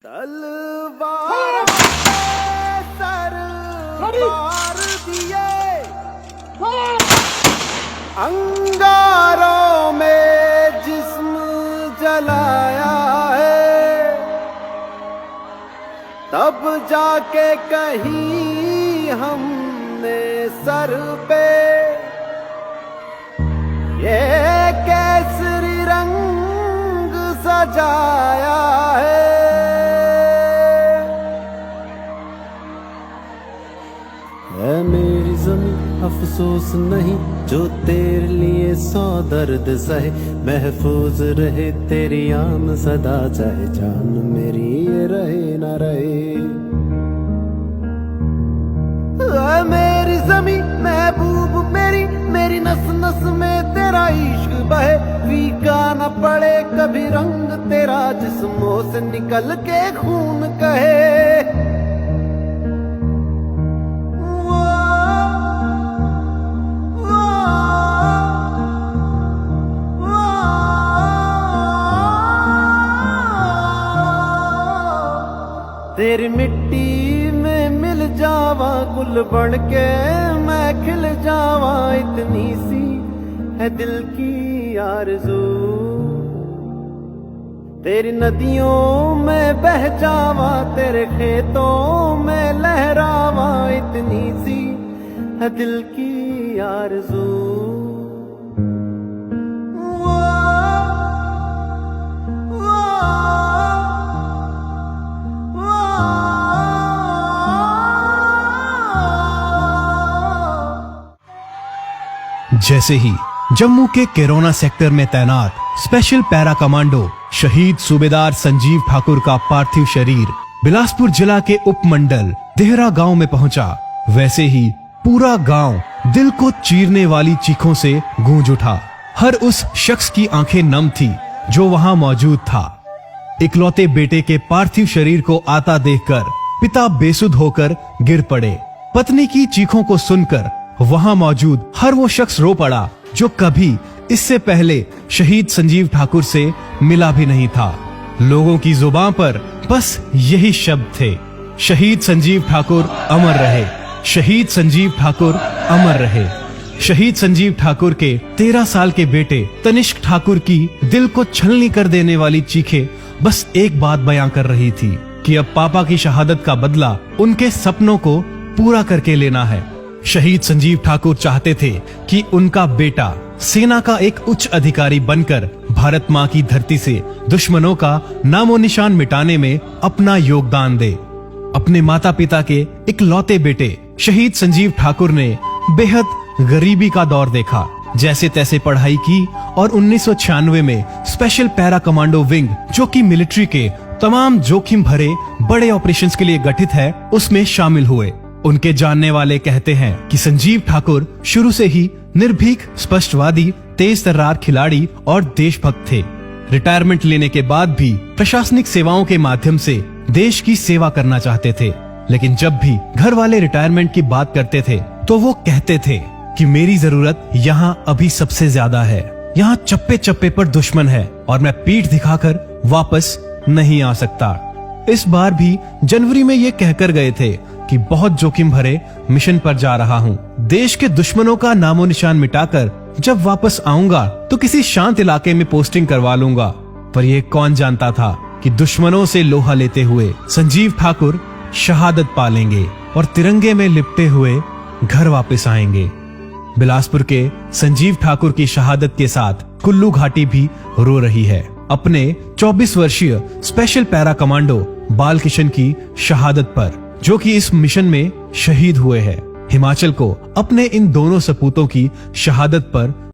तलवार सर मार दिए, अंगारों में जिस्म जलाया है, तब जाके कहीं हमने सर पे ये केसरी रंग सजाया है। है मेरी ज़मीं अफसोस नहीं जो तेरे लिए 100 दर्द सहे, महफूज रहे तेरी आन सदा, चाहे जान मेरी ये रहे ना रहे। है मेरी ज़मीं महबूब मेरी, मेरी नस नस में तेरा इश्क बहे, फीका न पड़े कभी रंग तेरा, जिस्मों से निकल के खून कहे। तेरी मिट्टी में मिल जावा गुल बन के मैं खिल जावा, इतनी सी है दिल की आरज़ू। तेरी नदियों में बह जावा, तेरे खेतों में लहरावा, इतनी सी है दिल की आरज़ू। जैसे ही जम्मू के केरोना सेक्टर में तैनात स्पेशल पैरा कमांडो शहीद सूबेदार संजीव ठाकुर का पार्थिव शरीर बिलासपुर जिला के उपमंडल देहरा गांव में पहुंचा, वैसे ही पूरा गांव दिल को चीरने वाली चीखों से गूंज उठा। हर उस शख्स की आंखें नम थी जो वहां मौजूद था। इकलौते बेटे के पार्थिव शरीर को आता देखकर पिता बेसुध होकर गिर पड़े। पत्नी की चीखों को सुनकर वहां मौजूद हर वो शख्स रो पड़ा जो कभी इससे पहले शहीद संजीव ठाकुर से मिला भी नहीं था। लोगों की जुबान पर बस यही शब्द थे, शहीद संजीव ठाकुर अमर रहे, शहीद संजीव ठाकुर अमर रहे। शहीद संजीव ठाकुर के 13 साल के बेटे तनिष्क ठाकुर की दिल को छलनी कर देने वाली चीखें बस एक बात बयां कर रही थी कि अब पापा की शहादत का बदला उनके सपनों को पूरा करके लेना है। शहीद संजीव ठाकुर चाहते थे कि उनका बेटा सेना का एक उच्च अधिकारी बनकर भारत माँ की धरती से दुश्मनों का नामो निशान मिटाने में अपना योगदान दे। अपने माता पिता के इकलौते बेटे शहीद संजीव ठाकुर ने बेहद गरीबी का दौर देखा, जैसे तैसे पढ़ाई की और 1996 में स्पेशल पैरा कमांडो विंग, जो कि मिलिट्री के तमाम जोखिम भरे बड़े ऑपरेशंस के लिए गठित है, उसमें शामिल हुए। उनके जानने वाले कहते हैं कि संजीव ठाकुर शुरू से ही निर्भीक, स्पष्टवादी, तेज तर्रार खिलाड़ी और देशभक्त थे। रिटायरमेंट लेने के बाद भी प्रशासनिक सेवाओं के माध्यम से देश की सेवा करना चाहते थे, लेकिन जब भी घर वाले रिटायरमेंट की बात करते थे तो वो कहते थे कि मेरी जरूरत यहाँ अभी सबसे ज्यादा है। यहाँ चप्पे चप्पे पर दुश्मन है और मैं पीठ दिखाकर वापस नहीं आ सकता। इस बार भी जनवरी में ये कहकर गए थे कि बहुत जोखिम भरे मिशन पर जा रहा हूँ। देश के दुश्मनों का नामो निशान मिटाकर जब वापस आऊंगा तो किसी शांत इलाके में पोस्टिंग करवा लूंगा। पर ये कौन जानता था कि दुश्मनों से लोहा लेते हुए संजीव ठाकुर शहादत पालेंगे और तिरंगे में लिपटे हुए घर वापस आएंगे। बिलासपुर के संजीव ठाकुर की शहादत के साथ कुल्लू घाटी भी रो रही है अपने 24 वर्षीय स्पेशल पैरा कमांडो बाल किशन की शहादत पर, जो कि इस मिशन में शहीद हुए हैं। हिमाचल को अपने इन दोनों सपूतों की शहादत पर